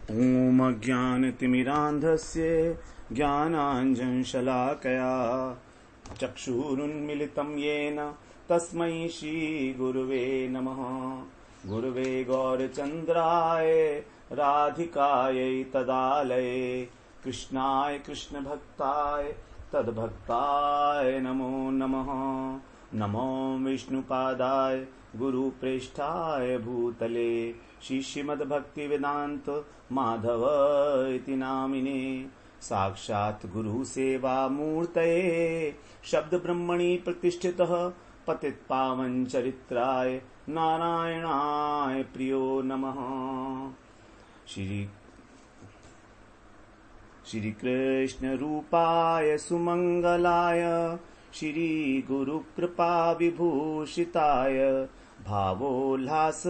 ॐ अज्ञानतिमिरान्धस्य ज्ञानाञ्जनशलाकया चक्षुरुन्मिलितं येन तस्मै श्रीगुरुवे नमः। गुरुवे गौरचन्द्राय राधिकायै तदालये कृष्णाय कृष्णभक्ताय तद्भक्ताय नमो नमः। नमो विष्णुपादाय गुरुप्रेष्ठाय भूतले श्रीमद्भक्तिवेदान्त माधव इति नामिने साक्षात् गुरुसेवा मूर्तये शब्द ब्रह्मणि प्रतिष्ठितः पतितपावन चरित्राय नारायणाय प्रियो नमः। श्री कृष्ण रूपाय सुमंगलाय श्री गुरु कृपा विभूषिताय भावोल्लास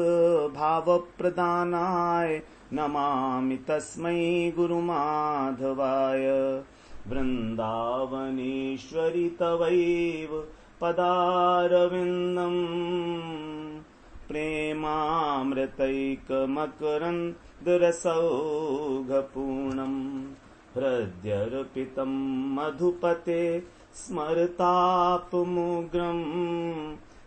भाव प्रदानाय नमामि तस्मै गुरुमाधवाय। वृंदावनेश्वरि तवैव पदारविन्दम् प्रेमामृतैकमकरन्दरसौघपूर्णम् हृद्यर्पितं मधुपते स्मरतापमुग्रम्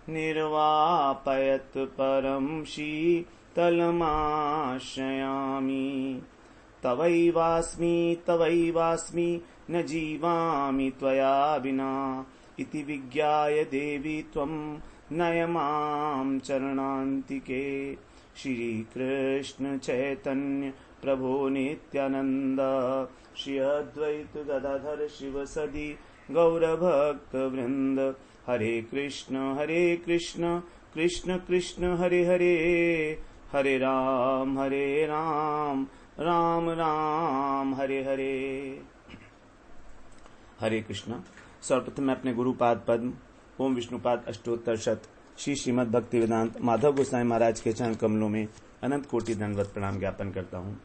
निर्वापयत् परं शीतलमाश्रयामि। तवैवास्मि न जीवामि त्वया विना इति विज्ञाय देवी त्वं नय मां चरणान्तिके। श्री कृष्ण चैतन्य प्रभो नित्यानंद श्री अद्वैत गदाधर शिवसदि गौरभक्तवृंद। हरे कृष्ण कृष्ण कृष्ण हरे हरे, हरे राम राम राम हरे हरे। हरे कृष्ण। सर्वप्रथम मैं अपने गुरुपाद पद्म ओम विष्णुपाद अष्टोत्तर शत श्री श्रीमद् भक्ति वेदांत माधव गोस्वामी महाराज के चरण कमलों में अनंत कोटि दंडवत प्रणाम ज्ञापन करता हूँ।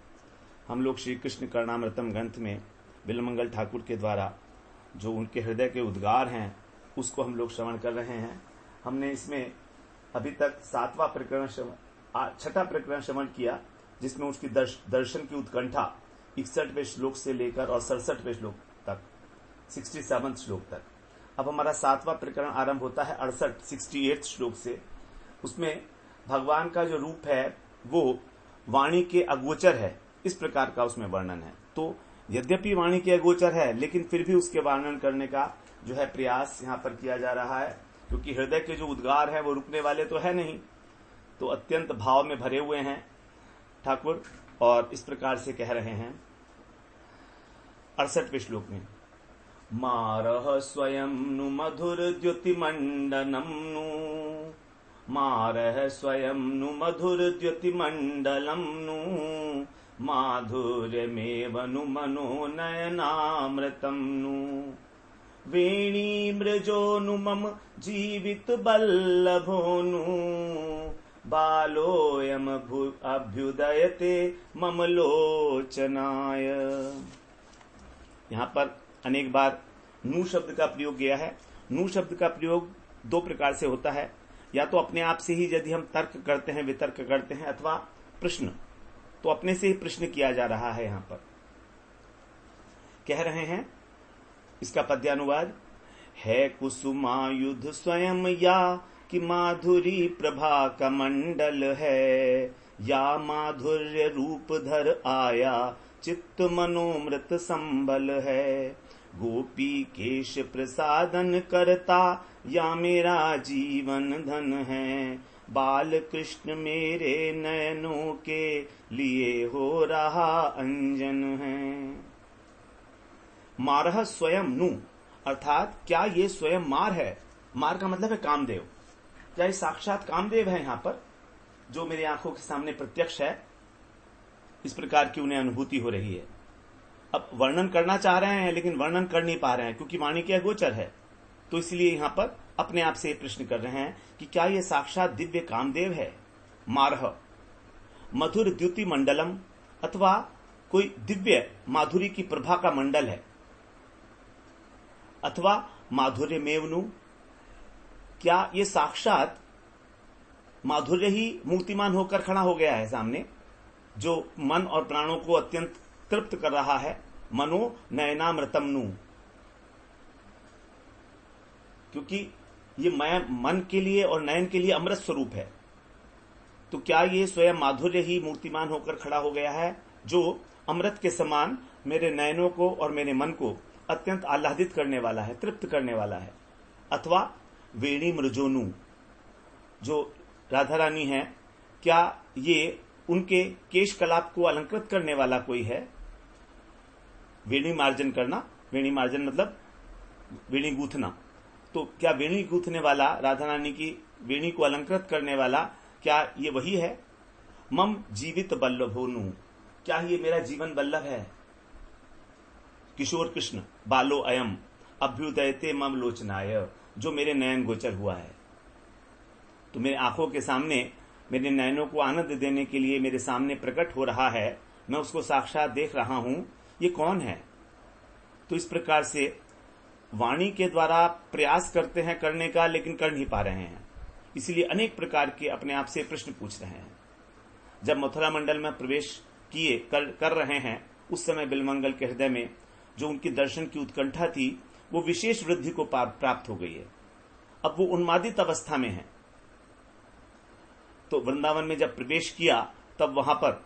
हम लोग श्री कृष्ण करणामृतम ग्रंथ में बिल्वमंगल ठाकुर के द्वारा जो उनके हृदय के उद्गार हैं उसको हम लोग श्रवण कर रहे हैं। हमने इसमें अभी तक छठा प्रकरण श्रवण किया जिसमें उसकी दर्शन की उत्कंठा 61वें श्लोक से लेकर और 67वें श्लोक तक 67 श्लोक तक। अब हमारा 7वां प्रकरण आरंभ होता है 68 श्लोक से। उसमें भगवान का जो रूप है वो वाणी के अगोचर है, इस प्रकार का उसमें वर्णन है। तो यद्यपि वाणी के अगोचर है लेकिन फिर भी उसके वर्णन करने का जो है प्रयास यहाँ पर किया जा रहा है, क्योंकि हृदय के जो उद्गार है वो रुकने वाले तो है नहीं, तो अत्यंत भाव में भरे हुए हैं ठाकुर। और इस प्रकार से कह रहे हैं 68वें श्लोक में, मारह स्वयं नु मधुर द्युतिमंडनम नु, मारह स्वयं नु मधुर द्युतिमंडलम नु, माधुर्यमेव नु मनोनयनामृतम नु, वेणी मृजो नु मम जीवित बल्लभो नु, बालोयम अभ्युदयते मम लोचनाय। यहाँ पर अनेक बार नू शब्द का प्रयोग किया है। नू शब्द का प्रयोग दो प्रकार से होता है, या तो अपने आप से ही यदि हम तर्क करते हैं, वितर्क करते हैं, अथवा प्रश्न, तो अपने से ही प्रश्न किया जा रहा है। यहाँ पर कह रहे हैं इसका पद्यानुवाद है, कुसुमायुध स्वयं या कि माधुरी प्रभा का मंडल है, या माधुर्य रूप धर आया चित्त मनोमृत संबल है, गोपी केश प्रसादन करता या मेरा जीवन धन है, बाल कृष्ण मेरे नयनों के लिए हो रहा अंजन है। मारह स्वयं नु, अर्थात क्या ये स्वयं मार है? मार का मतलब है कामदेव। क्या ये साक्षात कामदेव है यहाँ पर जो मेरी आंखों के सामने प्रत्यक्ष है? इस प्रकार की उन्हें अनुभूति हो रही है। अब वर्णन करना चाह रहे हैं लेकिन वर्णन कर नहीं पा रहे हैं क्योंकि वाणी के अगोचर है, तो इसलिए यहाँ पर अपने आप से प्रश्न कर रहे हैं कि क्या ये साक्षात दिव्य कामदेव है? मारह मधुर द्युति मंडलम, अथवा कोई दिव्य माधुरी की प्रभा का मंडल है, अथवा माधुर्य मेवनु, क्या ये साक्षात माधुर्य ही मूर्तिमान होकर खड़ा हो गया है सामने? जो मन और प्राणों को अत्यंत तृप्त कर रहा है। मनो नयनामृतम नु, क्योंकि ये मन के लिए और नयन के लिए अमृत स्वरूप है। तो क्या ये स्वयं माधुर्य ही मूर्तिमान होकर खड़ा हो गया है, जो अमृत के समान मेरे नयनों को और मेरे मन को अत्यंत आह्लादित करने वाला है, तृप्त करने वाला है। अथवा वेणी मृजोनु, जो राधा रानी है, क्या ये उनके केश कलाप को अलंकृत करने वाला कोई है? वेणी मार्जन करना, वेणी मार्जन मतलब वेणी गूंथना। तो क्या वेणी गूंथने वाला, राधा रानी की वेणी को अलंकृत करने वाला, क्या ये वही है? मम जीवित बल्लभोनु, क्या ये मेरा जीवन बल्लभ है? किशोर कृष्ण बालो अयम अभ्युदयते मम लोचनाय, जो मेरे नयन गोचर हुआ है। तो मेरे आंखों के सामने मेरे नयनों को आनंद देने के लिए मेरे सामने प्रकट हो रहा है, मैं उसको साक्षात देख रहा हूं, ये कौन है? तो इस प्रकार से वाणी के द्वारा प्रयास करते हैं करने का, लेकिन कर नहीं पा रहे हैं। इसलिए अनेक प्रकार के अपने आप से प्रश्न पूछ रहे हैं। जब मथुरा मंडल में प्रवेश किए कर रहे हैं, उस समय बिलमंगल के हृदय में जो उनकी दर्शन की उत्कंठा थी, वो विशेष वृद्धि को प्राप्त हो गई है। अब वो उन्मादित अवस्था में है। तो वृंदावन में जब प्रवेश किया, तब वहां पर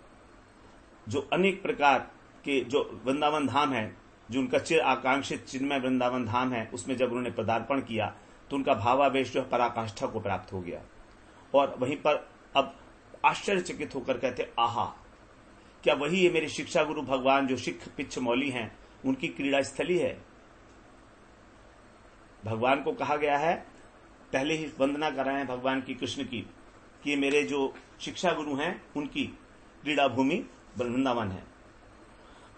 जो अनेक प्रकार के जो वृंदावन धाम है, जो उनका चिर आकांक्षित चिन्मय वृंदावन धाम है, उसमें जब उन्होंने पदार्पण किया तो उनका भावावेश जो पराकाष्ठा को प्राप्त हो गया। और वहीं पर अब आश्चर्यचकित होकर कहते, आहा, क्या वही है मेरे शिक्षा गुरु भगवान जो शिख पिच्छ मौली हैं, उनकी क्रीड़ा स्थली है? भगवान को कहा गया है, पहले ही वंदना कर रहे हैं भगवान की, कृष्ण की, कि मेरे जो शिक्षा गुरु हैं उनकी क्रीड़ा भूमि वृंदावन है।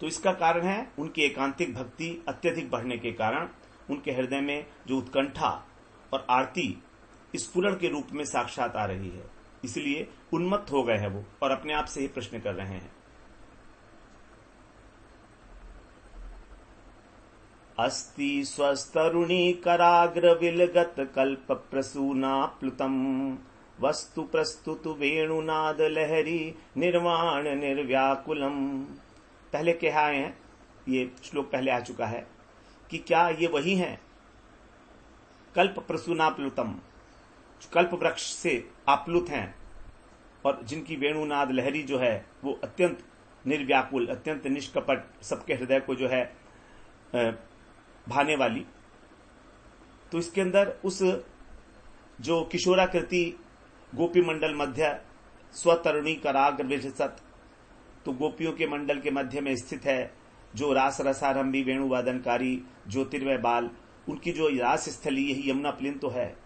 तो इसका कारण है उनकी एकांतिक भक्ति अत्यधिक बढ़ने के कारण उनके हृदय में जो उत्कंठा और आरती स्फुरण के रूप में साक्षात आ रही है। इसलिए उन्मत्त हो गए हैं वो, और अपने आप से ही प्रश्न कर रहे हैं। अस्ति स्वस्तरुणी कराग्र विलगत कल्प प्रसूना प्लुतम वस्तु प्रस्तुत वेणुनाद लहरी निर्वाण निर्व्याकुलम। पहले कहा है, ये श्लोक पहले आ चुका है, कि क्या ये वही हैं कल्प प्रसूनाप्लुतम, कल्प वृक्ष से आप्लुत हैं, और जिनकी वेणुनाद लहरी जो है वो अत्यंत निर्व्याकुल, अत्यंत निष्कपट, सबके हृदय को जो है भाने वाली। तो इसके अंदर उस जो किशोराकृति गोपी मंडल मध्य स्वतरुणी कराग्र विलसत, तो गोपियों के मंडल के मध्य में स्थित है जो रास रसारंभी वेणुवादनकारी ज्योतिर्मय बाल, उनकी जो रास स्थली यही यमुना प्लिन तो है।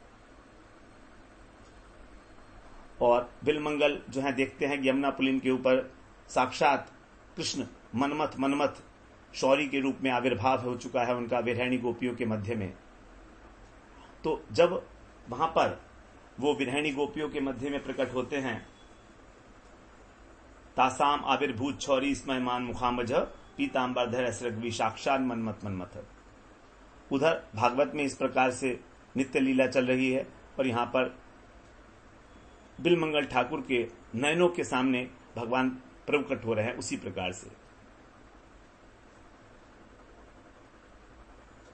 और बिलमंगल जो है देखते हैं कि यमुना पुलिन के ऊपर साक्षात कृष्ण मनमथ शौरी के रूप में आविर्भाव हो चुका है उनका विरहिणी गोपियों के मध्य में। तो जब वहां पर वो विरहिणी गोपियों के मध्य में प्रकट होते हैं, तासाम आविर्भूत छौरी स्मयमान मुखामज पीताम्बरधर असरग्वी साक्षात मनमथ। उधर भागवत में इस प्रकार से नित्य लीला चल रही है, और यहां पर बिलमंगल ठाकुर के नयनों के सामने भगवान प्रकट हो रहे हैं। उसी प्रकार से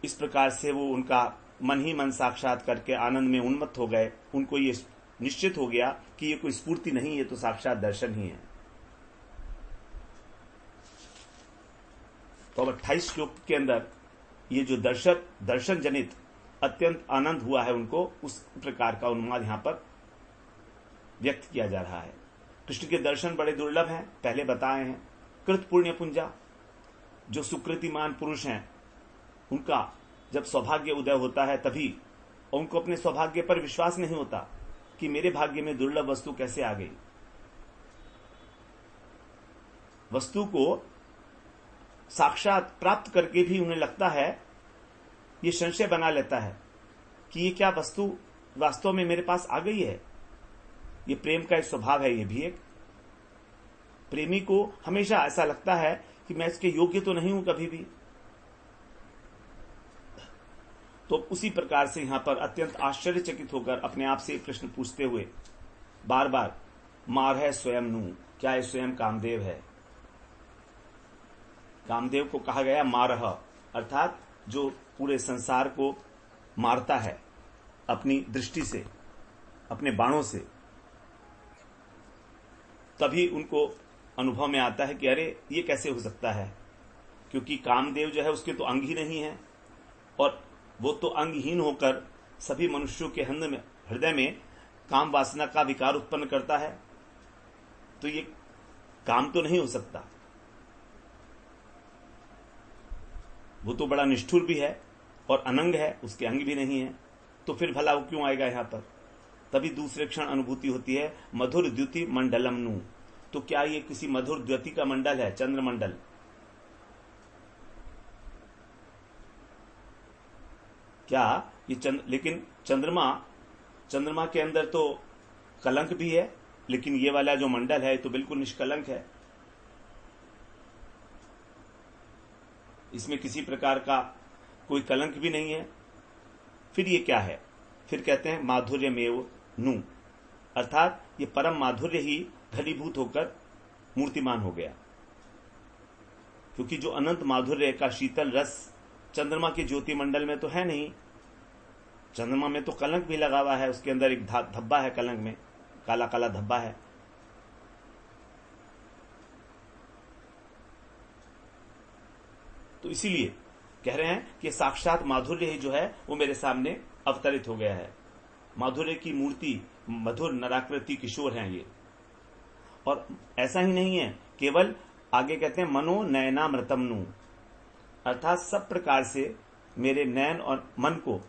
इस प्रकार से वो उनका मन ही मन साक्षात करके आनंद में उन्मत्त हो गए। उनको ये निश्चित हो गया कि ये कोई स्फूर्ति नहीं, ये तो साक्षात दर्शन ही है। तो अब 28 श्लोक के अंदर ये जो दर्शन जनित अत्यंत आनंद हुआ है उनको, उस प्रकार का उन्माद यहां पर व्यक्त किया जा रहा है। कृष्ण के दर्शन बड़े दुर्लभ हैं, पहले बताए हैं। कृत पुण्य पुंजा, जो सुकृतिमान पुरुष हैं, उनका जब सौभाग्य उदय होता है तभी, और उनको अपने सौभाग्य पर विश्वास नहीं होता कि मेरे भाग्य में दुर्लभ वस्तु कैसे आ गई। वस्तु को साक्षात प्राप्त करके भी उन्हें लगता है, ये संशय बना लेता है कि ये क्या वस्तु वास्तव में मेरे पास आ गई है। ये प्रेम का एक स्वभाव है। ये भी एक प्रेमी को हमेशा ऐसा लगता है कि मैं इसके योग्य तो नहीं हूं कभी भी। तो उसी प्रकार से यहां पर अत्यंत आश्चर्यचकित होकर अपने आप से प्रश्न पूछते हुए बार बार मार है स्वयं नू, क्या ये स्वयं कामदेव है? कामदेव को कहा गया मारह, अर्थात जो पूरे संसार को मारता है अपनी दृष्टि से, अपने बाणों से। तभी उनको अनुभव में आता है कि अरे ये कैसे हो सकता है, क्योंकि कामदेव जो है उसके तो अंग ही नहीं है, और वो तो अंगहीन होकर सभी मनुष्यों के हृदय में काम वासना का विकार उत्पन्न करता है। तो ये काम तो नहीं हो सकता। वो तो बड़ा निष्ठुर भी है और अनंग है, उसके अंग भी नहीं है, तो फिर भला वो क्यों आएगा यहां पर? तभी दूसरे क्षण अनुभूति होती है मधुर द्युति मंडलम नु। तो क्या ये किसी मधुर द्युति का मंडल है, चंद्रमंडल? क्या ये लेकिन चंद्रमा के अंदर तो कलंक भी है, लेकिन ये वाला जो मंडल है तो बिल्कुल निष्कलंक है, इसमें किसी प्रकार का कोई कलंक भी नहीं है। फिर ये क्या है? फिर कहते हैं माधुर्यमेव नु, अर्थात ये परम माधुर्य ही घनीभूत होकर मूर्तिमान हो गया, क्योंकि जो अनंत माधुर्य का शीतल रस चंद्रमा के ज्योति मंडल में तो है नहीं। चंद्रमा में तो कलंक भी लगा हुआ है, उसके अंदर एक धब्बा है, कलंक में काला काला धब्बा है। तो इसीलिए कह रहे हैं कि साक्षात माधुर्य ही जो है वो मेरे सामने अवतरित हो गया है। माधुर्य की मूर्ति, मधुर नराकृति किशोर हैं ये। और ऐसा ही नहीं है, केवल आगे कहते हैं मनो नयनामृतम नु, अर्थात सब प्रकार से मेरे नयन और मन को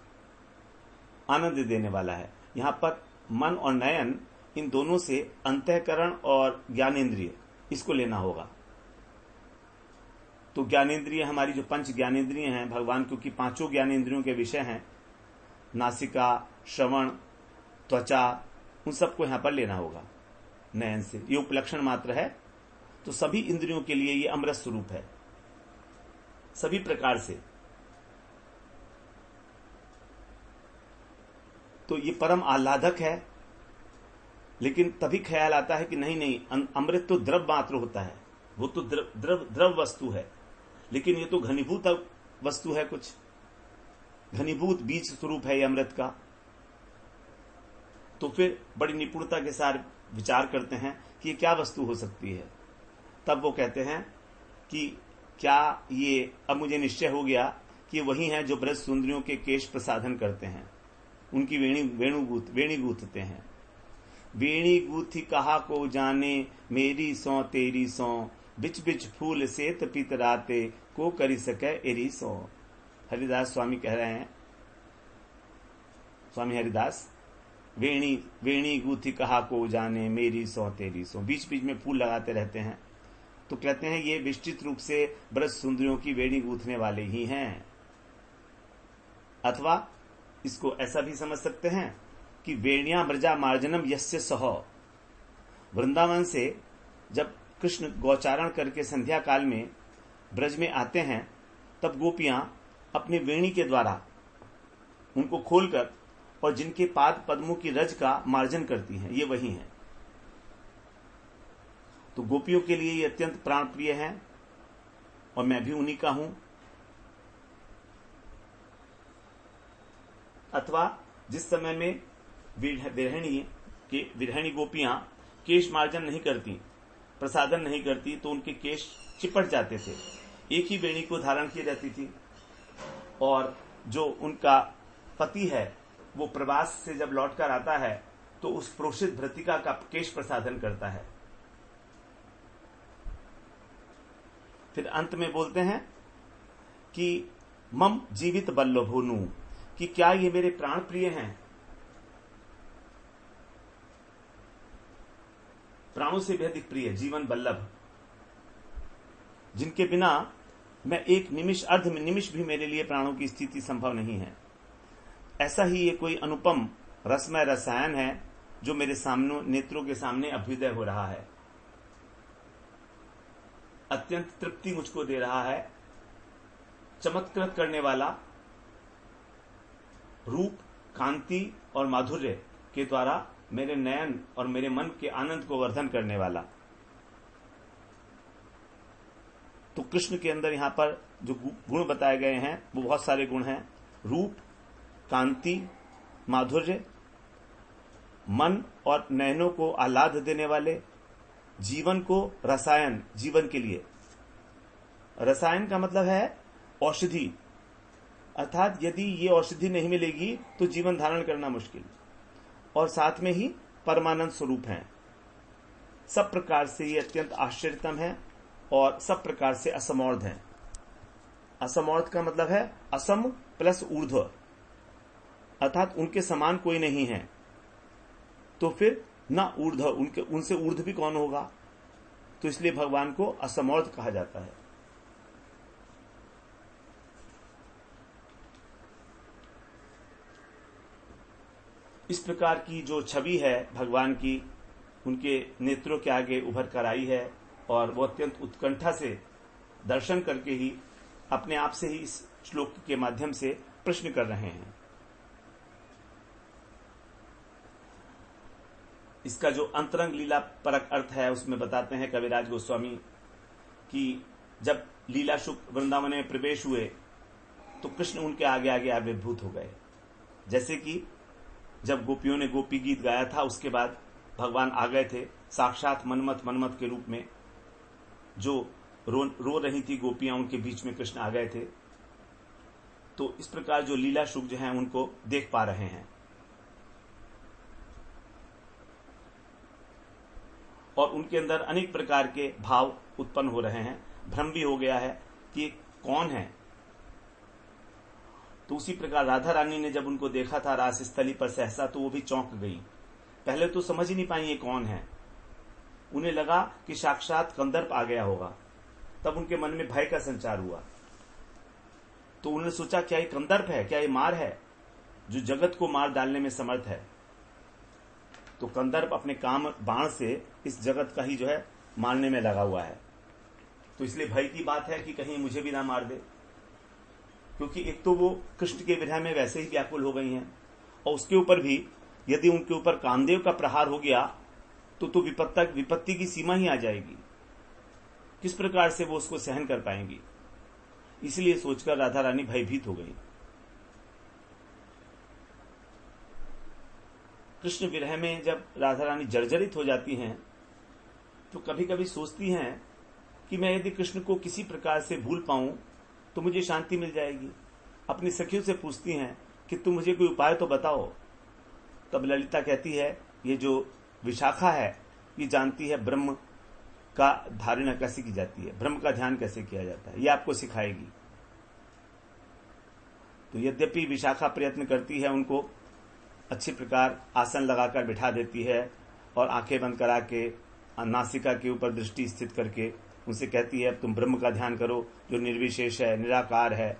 आनंद देने वाला है। यहां पर मन और नयन, इन दोनों से अंतःकरण और ज्ञानेन्द्रिय, इसको लेना होगा। तो ज्ञानेन्द्रिय हमारी जो पंच ज्ञानेन्द्रिय हैं भगवान, क्योंकि पांचों ज्ञानेन्द्रियों के विषय हैं, नासिका, श्रवण, त्वचा, उन सबको यहां पर लेना होगा नयन से। ये उपलक्षण मात्र है। तो सभी इंद्रियों के लिए ये अमृत स्वरूप है, सभी प्रकार से। तो ये परम आह्लादक है, लेकिन तभी ख्याल आता है कि नहीं, अमृत तो द्रव मात्र होता है, वो तो द्रव वस्तु है, लेकिन ये तो घनीभूत वस्तु है, कुछ घनीभूत बीज स्वरूप है ये अमृत का। तो फिर बड़ी निपुणता के साथ विचार करते हैं कि ये क्या वस्तु हो सकती है। तब वो कहते हैं कि क्या ये, अब मुझे निश्चय हो गया कि वही हैं जो ब्रज सुंदरियों के केश प्रसाधन करते हैं, उनकी वेणी गूंथते हैं। वेणी गूथी कहा को जाने, मेरी सौ तेरी सौ, बिच बिच फूल सेत पितराते, को करी सके एरी सौ। हरिदास स्वामी कह रहे हैं, स्वामी हरिदास, वेणी गूथी कहा को जाने, मेरी सौ तेरी सौ। बीच बीच में फूल लगाते रहते हैं। तो कहते हैं ये विस्तृत रूप से ब्रज सुंदरियों की वेणी गूंथने वाले ही हैं। अथवा इसको ऐसा भी समझ सकते हैं कि वेणिया ब्रजा मार्जनम यस्य सह। वृंदावन से जब कृष्ण गौचारण करके संध्या काल में ब्रज में आते हैं, तब गोपियां अपनी वेणी के द्वारा उनको खोलकर और जिनके पाद पद्मों की रज का मार्जन करती हैं, ये वही हैं। तो गोपियों के लिए ये अत्यंत प्राण प्रिय है, और मैं भी उन्हीं का हूं। अथवा जिस समय में विरहिणी गोपियां केश मार्जन नहीं करती, प्रसादन नहीं करती, तो उनके केश चिपट जाते थे। एक ही वेणी को धारण की जाती थी, और जो उनका पति है वो प्रवास से जब लौटकर आता है तो उस प्रोषित भृतिका का केश प्रसादन करता है। फिर अंत में बोलते हैं कि मम जीवित बल्लभोनु, कि क्या ये मेरे प्राण प्रिय हैं, प्राणों से भी अधिक प्रिय, जीवन बल्लभ, जिनके बिना मैं एक निमिष, अर्ध निमिष भी मेरे लिए प्राणों की स्थिति संभव नहीं है। ऐसा ही ये कोई अनुपम रसमय रसायन है जो मेरे सामने, नेत्रों के सामने अभ्युदय हो रहा है। अत्यंत तृप्ति मुझको दे रहा है, चमत्कृत करने वाला रूप, कांति और माधुर्य के द्वारा मेरे नयन और मेरे मन के आनंद को वर्धन करने वाला। कृष्ण के अंदर यहाँ पर जो गुण बताए गए हैं वो बहुत सारे गुण हैं। रूप, कांति, माधुर्य, मन और नयनों को आह्लाद देने वाले, जीवन को रसायन, जीवन के लिए। रसायन का मतलब है औषधि, अर्थात यदि ये औषधि नहीं मिलेगी तो जीवन धारण करना मुश्किल, और साथ में ही परमानंद स्वरूप हैं। सब प्रकार से ये अत्यंत आश्चर्यतम है और सब प्रकार से असमौर्ध हैं। असमौर्ध का मतलब है असम प्लस ऊर्ध्व, अर्थात उनके समान कोई नहीं है। तो फिर ना ऊर्ध्व, उनसे ऊर्ध्व भी कौन होगा, तो इसलिए भगवान को असमौर्ध कहा जाता है। इस प्रकार की जो छवि है भगवान की, उनके नेत्रों के आगे उभर कर आई है और वो अत्यंत उत्कंठा से दर्शन करके ही अपने आप से ही इस श्लोक के माध्यम से प्रश्न कर रहे हैं। इसका जो अंतरंग लीला परक अर्थ है उसमें बताते हैं कविराज गोस्वामी कि जब लीला शुक वृंदावन में प्रवेश हुए तो कृष्ण उनके आगे आगे आविर्भूत हो गए। जैसे कि जब गोपियों ने गोपी गीत गाया था उसके बाद भगवान आ गए थे साक्षात मनमथ के रूप में। जो रो रही थी गोपियां, उनके बीच में कृष्ण आ गए थे। तो इस प्रकार जो लीला शुक जो हैं उनको देख पा रहे हैं। और उनके अंदर अनेक प्रकार के भाव उत्पन्न हो रहे हैं। भ्रम भी हो गया है कि कौन है। तो उसी प्रकार राधा रानी ने जब उनको देखा था रास स्थली पर सहसा, तो वो भी चौंक गई। पहले तो समझ ही नहीं पाई ये कौन है। उन्हें लगा कि साक्षात कंदर्प आ गया होगा। तब उनके मन में भय का संचार हुआ। तो उन्होंने सोचा क्या ये कंदर्प है, क्या ये मार है जो जगत को मार डालने में समर्थ है। तो कंदर्प अपने काम बाण से इस जगत का ही जो है मारने में लगा हुआ है। तो इसलिए भय की बात है कि कहीं मुझे भी ना मार दे, क्योंकि एक तो वो कृष्ण के विरह में वैसे ही व्याकुल हो गई हैं, और उसके ऊपर भी यदि उनके ऊपर कामदेव का प्रहार हो गया तो विपत्ति की सीमा ही आ जाएगी। किस प्रकार से वो उसको सहन कर पाएंगी। इसलिए सोचकर राधा रानी भयभीत हो गई। कृष्ण विरह में जब राधा रानी जर्जरित हो जाती हैं तो कभी कभी सोचती हैं कि मैं यदि कृष्ण को किसी प्रकार से भूल पाऊं तो मुझे शांति मिल जाएगी। अपनी सखियों से पूछती हैं कि तुम मुझे कोई उपाय तो बताओ। तब ललिता कहती है ये जो विशाखा है ये जानती है ब्रह्म का धारणा कैसे की जाती है, ब्रह्म का ध्यान कैसे किया जाता है, ये आपको सिखाएगी। तो यद्यपि विशाखा प्रयत्न करती है, उनको अच्छी प्रकार आसन लगाकर बिठा देती है और आंखें बंद करा के नासिका के ऊपर दृष्टि स्थित करके उनसे कहती है अब तुम ब्रह्म का ध्यान करो जो निर्विशेष है, निराकार है,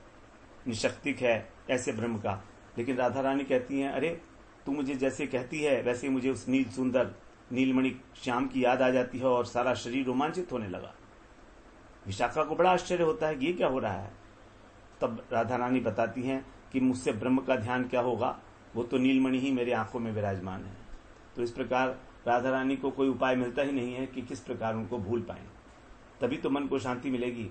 निशक्तिक है, ऐसे ब्रह्म का। लेकिन राधा रानी कहती हैं अरे तू मुझे जैसे कहती है वैसे मुझे उस नील सुंदर नीलमणि श्याम की याद आ जाती है और सारा शरीर रोमांचित होने लगा। विशाखा को बड़ा आश्चर्य होता है कि ये क्या हो रहा है। तब राधा रानी बताती हैं कि मुझसे ब्रह्म का ध्यान क्या होगा, वो तो नीलमणि ही मेरी आंखों में विराजमान है। तो इस प्रकार राधा रानी को कोई उपाय मिलता ही नहीं है कि किस प्रकार उनको भूल पाएं, तभी तो मन को शांति मिलेगी।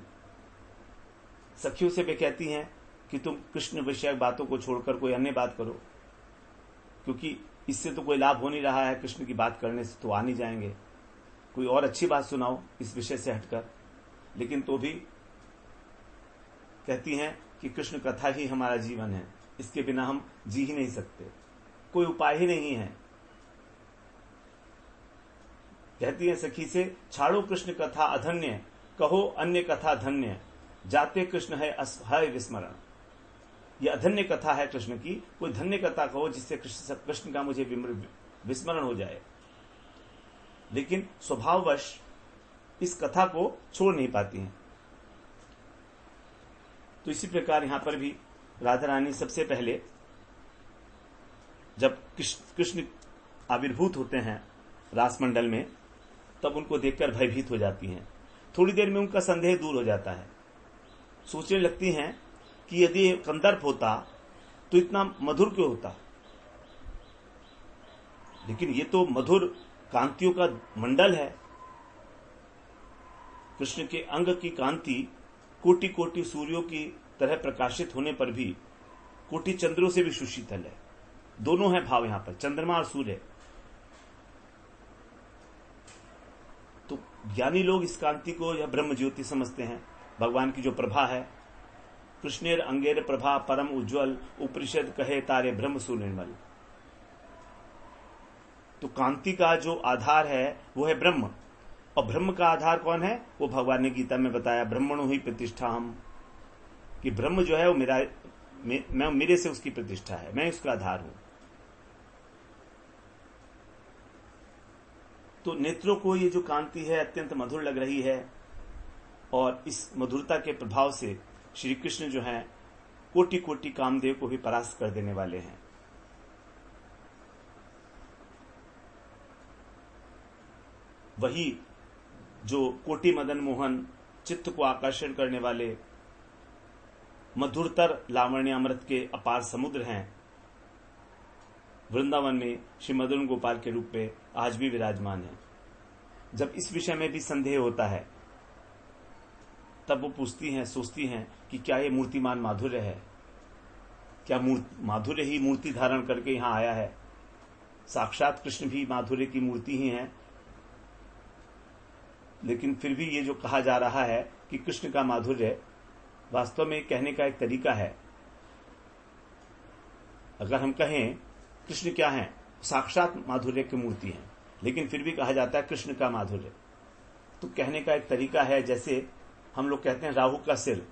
सखियों से वे कहती हैं कि तुम कृष्ण विषयक बातों को छोड़कर कोई अन्य बात करो, क्योंकि इससे तो कोई लाभ हो नहीं रहा है, कृष्ण की बात करने से तो आ नहीं जाएंगे, कोई और अच्छी बात सुनाओ इस विषय से हटकर। लेकिन तो भी कहती हैं कि कृष्ण कथा ही हमारा जीवन है, इसके बिना हम जी ही नहीं सकते, कोई उपाय ही नहीं है। कहती है सखी से छाड़ो कृष्ण कथा अधन्य, कहो अन्य कथा धन्य, जाते कृष्ण है विस्मरण। यह अधन्य कथा है कृष्ण की, कोई धन्य कथा कहो जिससे कृष्ण का मुझे विस्मरण हो जाए। लेकिन स्वभाववश इस कथा को छोड़ नहीं पाती हैं। तो इसी प्रकार यहां पर भी राधा रानी सबसे पहले जब कृष्ण आविर्भूत होते हैं रासमंडल में, तब उनको देखकर भयभीत हो जाती हैं। थोड़ी देर में उनका संदेह दूर हो जाता है। सोचने लगती हैं कि यदि कंदर्प होता तो इतना मधुर क्यों होता। लेकिन ये तो मधुर कांतियों का मंडल है। कृष्ण के अंग की कांति कोटि कोटि सूर्यों की तरह प्रकाशित होने पर भी कोटि चंद्रों से भी सुशीतल है। दोनों है भाव यहां पर, चंद्रमा और सूर्य। तो ज्ञानी लोग इस कांति को यह ब्रह्म ज्योति समझते हैं, भगवान की जो प्रभा है। कृष्णेर अंगेर प्रभा परम उज्ज्वल, उपनिषद कहे तारे ब्रह्म सुनिर्मल। तो कांति का जो आधार है वो है ब्रह्म, और ब्रह्म का आधार कौन है? वो भगवान ने गीता में बताया, ब्रह्मणो ही प्रतिष्ठा हम, कि ब्रह्म जो है वो मेरे से उसकी प्रतिष्ठा है, मैं उसका आधार हूं। तो नेत्रों को ये जो कांति है अत्यंत मधुर लग रही है, और इस मधुरता के प्रभाव से श्री कृष्ण जो हैं कोटि कोटि कामदेव को भी परास्त कर देने वाले हैं। वही जो कोटि मदन मोहन चित्त को आकर्षण करने वाले मधुरतर लावण्य अमृत के अपार समुद्र हैं, वृंदावन में श्री मदन गोपाल के रूप में आज भी विराजमान है। जब इस विषय में भी संदेह होता है तब वो पूछती हैं, सोचती हैं कि क्या ये मूर्तिमान माधुर्य है? क्या माधुर्य ही मूर्ति धारण करके यहां आया है? साक्षात कृष्ण भी माधुर्य की मूर्ति ही है, लेकिन फिर भी ये जो कहा जा रहा है कि कृष्ण का माधुर्य, वास्तव में कहने का एक तरीका है। अगर हम कहें कृष्ण क्या है, साक्षात माधुर्य की मूर्ति है, लेकिन फिर भी कहा जाता है कृष्ण का माधुर्य। तो कहने का एक तरीका है, जैसे हम लोग कहते हैं राहु का सिर,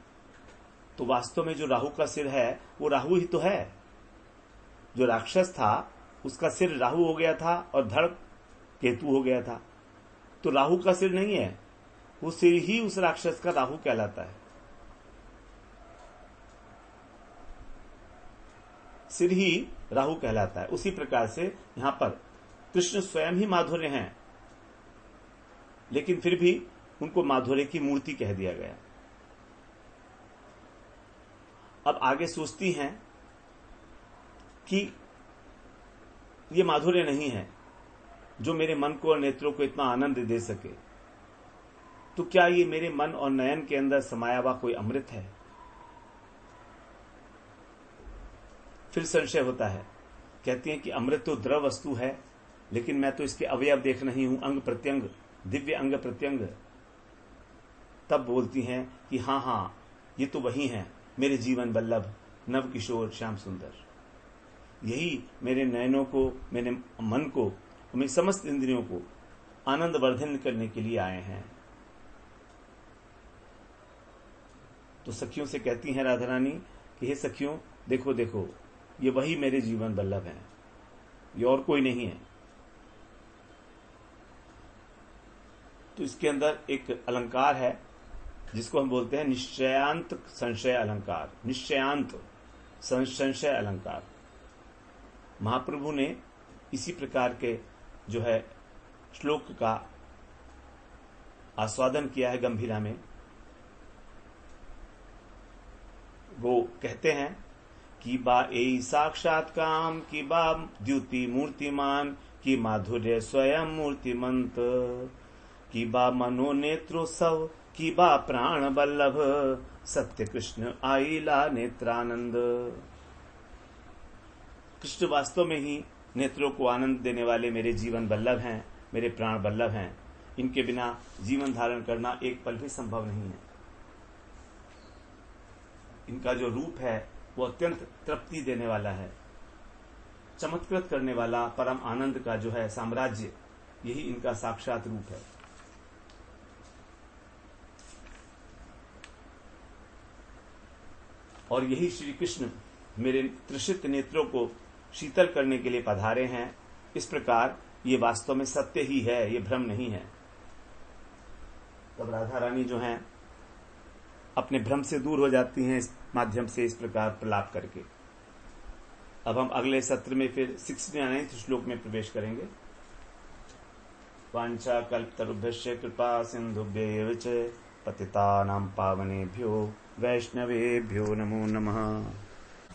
तो वास्तव में जो राहु का सिर है वो राहु ही तो है। जो राक्षस था उसका सिर राहु हो गया था और धड़ केतु हो गया था, तो राहु का सिर नहीं है, वो सिर ही उस राक्षस का राहु कहलाता है। सिर ही राहु कहलाता है। उसी प्रकार से यहां पर कृष्ण स्वयं ही माधुर्य हैं, लेकिन फिर भी उनको माधुर्य की मूर्ति कह दिया गया। अब आगे सोचती हैं कि ये माधुर्य नहीं है जो मेरे मन को और नेत्रों को इतना आनंद दे सके, तो क्या ये मेरे मन और नयन के अंदर समाया हुआ कोई अमृत है? फिर संशय होता है। कहती हैं कि अमृत तो द्रव वस्तु है, लेकिन मैं तो इसके अवयव देख रही हूं, अंग प्रत्यंग, दिव्य अंग प्रत्यंग। तब बोलती हैं कि हाँ हाँ, ये तो वही है मेरे जीवन वल्लभ नव किशोर श्याम सुंदर। यही मेरे नयनों को, मेरे मन को, मेरी समस्त इंद्रियों को आनंद वर्धन करने के लिए आए हैं। तो सखियों से कहती हैं राधा रानी कि हे सखियों, देखो देखो, ये वही मेरे जीवन वल्लभ हैं, ये और कोई नहीं है। तो इसके अंदर एक अलंकार है जिसको हम बोलते हैं निश्चयांत संशय अलंकार। निश्चयांत संशय अलंकार महाप्रभु ने इसी प्रकार के जो है श्लोक का आस्वादन किया है गंभीरा में। वो कहते हैं कि बा ए साक्षात काम, की बा द्युति मूर्तिमान, की माधुर्य स्वयं मूर्तिमंत, की बा मनोनेत्रोत्सव, की बा प्राण वल्लभ, सत्य कृष्ण आईला नेत्रानंद। कृष्ण वास्तव में ही नेत्रों को आनंद देने वाले मेरे जीवन वल्लभ हैं, मेरे प्राण वल्लभ हैं। इनके बिना जीवन धारण करना एक पल भी संभव नहीं है। इनका जो रूप है वो अत्यंत तृप्ति देने वाला है, चमत्कृत करने वाला, परम आनंद का जो है साम्राज्य, यही इनका साक्षात रूप है। और यही श्री कृष्ण मेरे तृषित नेत्रों को शीतल करने के लिए पधारे हैं। इस प्रकार ये वास्तव में सत्य ही है, ये भ्रम नहीं है। तब राधा रानी जो हैं अपने भ्रम से दूर हो जाती हैं इस माध्यम से, इस प्रकार प्रलाप करके। अब हम अगले सत्र में फिर 69 श्लोक में प्रवेश करेंगे। वांछा कल्पतरुभ्यश्च कृपा सिंधुभ्यैव च पतितानां पावनेभ्यो वैष्णवेभ्यो नमो नमः।